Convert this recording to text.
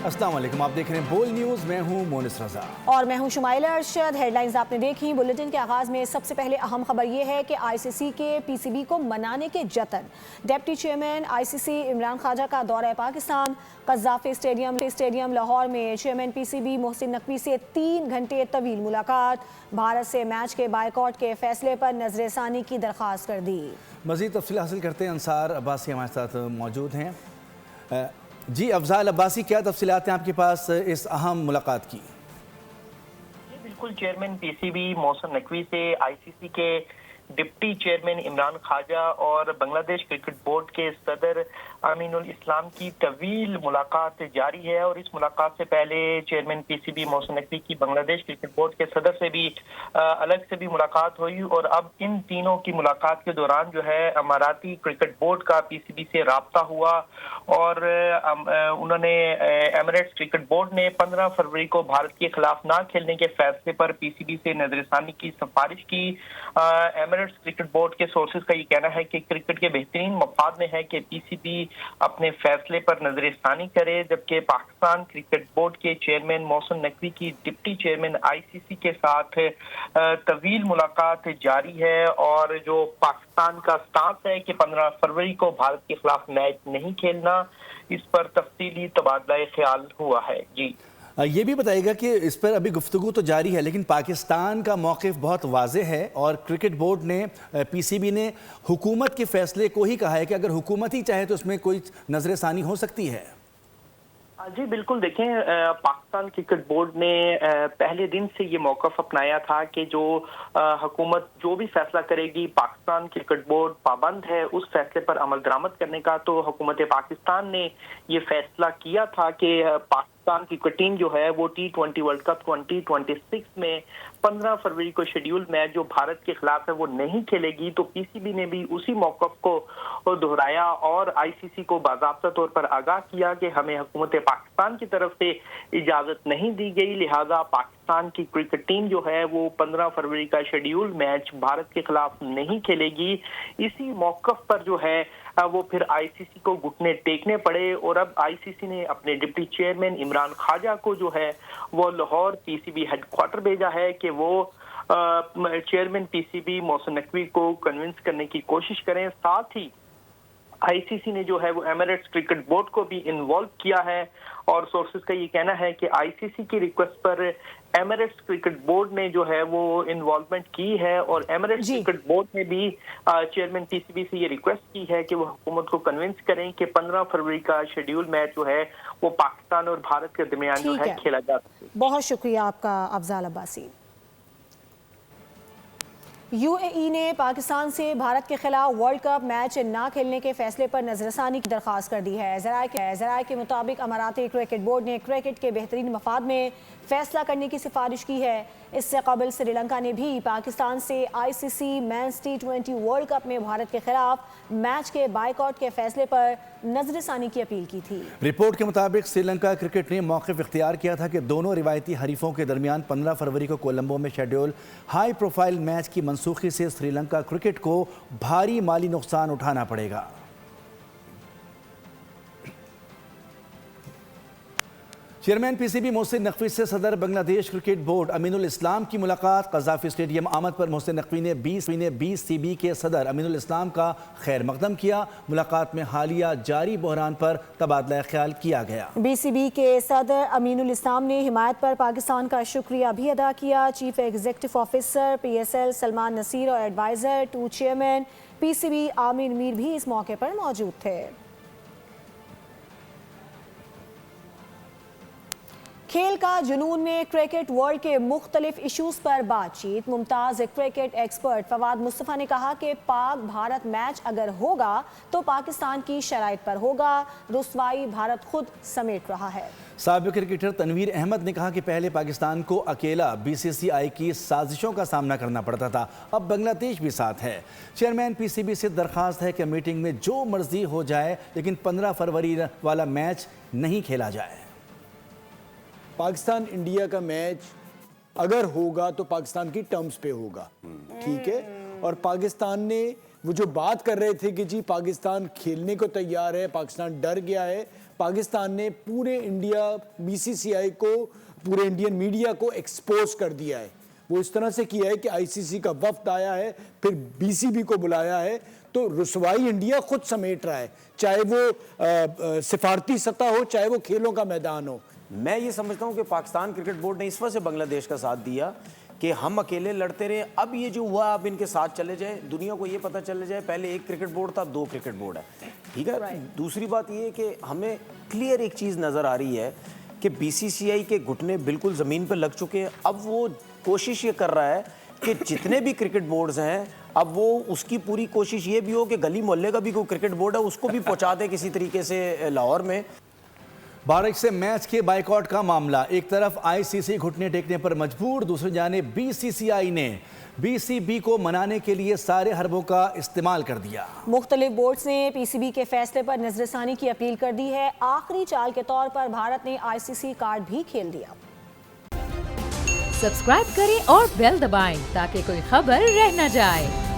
अस्सलाम वालेकुम, आप देख रहे हैं बोल न्यूज़। मैं हूं मोनिस रजा और मैं हूं शुमाइला अरशद। हेडलाइंस आपने देखी। बुलेटिन के आगाज में सबसे पहले अहम खबर यह है कि आईसीसी के पीसीबी को मनाने के जतन। Deputy chairman ICC Imran Khawaja का दौरा पाकिस्तान। कज़ाफ़ी स्टेडियम लाहौर में चेयरमैन पीसीबी मोहसिन नकवी से 3 घंटे तवील मुलाकात। भारत से मैच के बायकॉट के फैसले पर नजरसानी की दरख्वास्त कर दी। मज़ीद तफसील हासिल करते हैं। अंसार अब्बासी हमारे साथ मौजूद हैं। जी अफजाल अब्बासी, क्या तफसीलात हैं आपके पास इस अहम मुलाकात की? बिल्कुल, चेयरमैन पीसीबी मोहसिन नकवी से आईसीसी के डिप्टी चेयरमैन इमरान ख्वाजा और बांग्लादेश क्रिकेट बोर्ड के सदर अमीनुल इस्लाम की तवील मुलाकात जारी है। और इस मुलाकात से पहले चेयरमैन पीसीबी मोहसिन नकवी की बांग्लादेश क्रिकेट बोर्ड के सदर से भी अलग से भी मुलाकात हुई। और अब इन तीनों की मुलाकात के दौरान जो है अमाराती क्रिकेट बोर्ड का पीसीबी से राब्ता हुआ और उन्होंने एमिरेट्स क्रिकेट बोर्ड ने 15 फरवरी को भारत के खिलाफ ना खेलने के फैसले पर पीसीबी से नजरसानी की सिफारिश की। एमिरेट्स क्रिकेट बोर्ड के सोर्सेज का ये कहना है कि क्रिकेट के बेहतरीन मफाद में है कि पीसीबी अपने फैसले पर नजरसानी करे, जबकि पाकिस्तान क्रिकेट बोर्ड के चेयरमैन मोहसिन नकवी की डिप्टी चेयरमैन आईसीसी के साथ तवील मुलाकात जारी है। और जो पाकिस्तान का स्टांस है कि 15 फरवरी को भारत के खिलाफ मैच नहीं खेलना, इस पर तफसीली तबादला ख्याल हुआ है। जी ये भी बताइएगा कि इस पर अभी गुफ्तगू तो जारी है, लेकिन पाकिस्तान का मौक़िफ़ बहुत वाज़ेह है और क्रिकेट बोर्ड ने, पीसीबी ने हुकूमत के फैसले को ही कहा है कि अगर हुकूमत ही चाहे तो उसमें कोई नजरसानी हो सकती है। जी बिल्कुल, देखें, पाकिस्तान क्रिकेट बोर्ड ने पहले दिन से ये मौक़िफ़ अपनाया था कि जो हुकूमत जो भी फैसला करेगी, पाकिस्तान क्रिकेट बोर्ड पाबंद है उस फैसले पर अमल दरामद करने का। तो हुकूमत पाकिस्तान ने ये फैसला किया था कि पाकिस्तान क्रिकेट टीम जो है वो T20 वर्ल्ड कप 2026 में 15 फरवरी को शेड्यूल मैच जो भारत के खिलाफ है वो नहीं खेलेगी। तो पीसीबी ने भी उसी मौक़िफ़ को दोहराया और आईसीसी को बाज़ाब्ता तौर पर आगाह किया कि हमें हुकूमत पाकिस्तान की तरफ से इजाज़त नहीं दी गई, लिहाजा पाकिस्तान की क्रिकेट टीम जो है वो 15 फरवरी का शेड्यूल मैच भारत के खिलाफ नहीं खेलेगी। इसी मौक़िफ़ पर जो है वो फिर आईसीसी को घुटने टेकने पड़े और अब आईसीसी ने अपने डिप्टी चेयरमैन इमरान ख्वाजा को जो है वो लाहौर पीसीबी हेडक्वार्टर भेजा है कि वो चेयरमैन पीसीबी मोहसिन नकवी को कन्विंस करने की कोशिश करें। साथ ही आईसीसी ने जो है वो एमिरेट्स क्रिकेट बोर्ड को भी इन्वॉल्व किया है और सोर्सेज का ये कहना है कि आईसीसी की रिक्वेस्ट पर एमिरेट्स क्रिकेट बोर्ड ने जो है वो इन्वॉल्वमेंट की है। और एमिरेट्स क्रिकेट बोर्ड ने भी चेयरमैन पीसीबी से ये रिक्वेस्ट की है कि वो हुकूमत को कन्विंस करें कि 15 फरवरी का शेड्यूल मैच जो है वो पाकिस्तान और भारत के दरमियान जो है खेला जा सके। बहुत शुक्रिया आपका अफजाल अब्बासी। यूएई ने पाकिस्तान से भारत के खिलाफ वर्ल्ड कप मैच ना खेलने के फैसले पर नजरसानी की दरख्वास्त कर दी है। ज़राए के मुताबिक अमाराती क्रिकेट बोर्ड ने क्रिकेट के बेहतरीन मफाद में फैसला करने की सिफारिश की है। इससे कबल श्रीलंका ने भी पाकिस्तान से ICC men's T20 world cup में भारत के खिलाफ मैच के बायकॉट के फैसले पर नजरसानी की अपील की थी। रिपोर्ट के मुताबिक श्रीलंका क्रिकेट ने मौक़िफ़ इख्तियार किया था कि दोनों रिवायती हरीफों के दरमियान 15 फरवरी को कोलंबो में शेड्यूल हाई प्रोफाइल मैच की मनसूखी से श्रीलंका क्रिकेट को भारी माली नुकसान उठाना पड़ेगा। चेयरमैन पीसीबी मोहसिन नकवी से सदर बांग्लादेश क्रिकेट बोर्ड अमीनुल इस्लाम की मुलाकात। कज़ाफ़ी स्टेडियम आमद पर मोहसिन नकवी ने 20 सीबी के सदर अमीनुल इस्लाम का खैर मकदम किया। मुलाकात में हालिया जारी बहरान पर तबादला ख्याल किया गया। बीसीबी के सदर अमीनुल इस्लाम ने हिमायत पर पाकिस्तान का शुक्रिया भी अदा किया। Chief executive officer PSL Salman Naseer और adviser to chairman PCB Aamir Mir भी इस मौके पर मौजूद थे। खेल का जुनून में क्रिकेट वर्ल्ड के मुख्तलिफ इशूज़ पर बातचीत। मुमताज़ क्रिकेट एक्सपर्ट फवाद मुस्तफ़ा ने कहा कि पाक भारत मैच अगर होगा तो पाकिस्तान की शराइत पर होगा। रुसवाई भारत खुद समेट रहा है। साबिक़ क्रिकेटर तनवीर अहमद ने कहा कि पहले पाकिस्तान को अकेला बीसीसीआई की साजिशों का सामना करना पड़ता था, अब बांग्लादेश भी साथ है। चेयरमैन पीसीबी से दरख्वास्त है कि मीटिंग में जो मर्जी हो जाए लेकिन 15 फरवरी वाला मैच नहीं खेला जाए। पाकिस्तान इंडिया का मैच अगर होगा तो पाकिस्तान की टर्म्स पे होगा, ठीक है। और पाकिस्तान ने वो जो बात कर रहे थे कि जी पाकिस्तान खेलने को तैयार है, पाकिस्तान डर गया है, पाकिस्तान ने पूरे इंडिया BCCI को, पूरे इंडियन मीडिया को एक्सपोज कर दिया है। वो इस तरह से किया है कि ICC का वफ्द आया है, फिर BCB को बुलाया है, तो रुसवाई इंडिया खुद समेट रहा है, चाहे वो सिफारती सतह हो, चाहे वो खेलों का मैदान हो। मैं ये समझता हूँ कि पाकिस्तान क्रिकेट बोर्ड ने इस वजह से बांग्लादेश का साथ दिया कि हम अकेले लड़ते रहे, अब ये जो हुआ अब इनके साथ चले जाए, दुनिया को ये पता चले जाए पहले एक क्रिकेट बोर्ड था, 2 क्रिकेट बोर्ड है, ठीक है। दूसरी बात ये कि हमें क्लियर एक चीज़ नज़र आ रही है कि BCCI के घुटने बिल्कुल ज़मीन पर लग चुके हैं। अब वो कोशिश ये कर रहा है कि जितने भी क्रिकेट बोर्ड्स हैं, अब वो उसकी पूरी कोशिश ये भी हो कि गली मोहल्ले का भी कोई क्रिकेट बोर्ड है उसको भी पहुँचा दे किसी तरीके से लाहौर में। बारिश से मैच के बाइकआउट का मामला, एक तरफ ICC घुटने टेकने पर मजबूर, दूसरी जानिब BCCI ने BCB को मनाने के लिए सारे हरबों का इस्तेमाल कर दिया। मुख्तलिफ बोर्ड्स ने PCB के फैसले पर नजरसानी की अपील कर दी है। आखिरी चाल के तौर पर भारत ने ICC कार्ड भी खेल दिया। सब्सक्राइब करें और बेल दबाएं ताकि कोई खबर रह न जाए।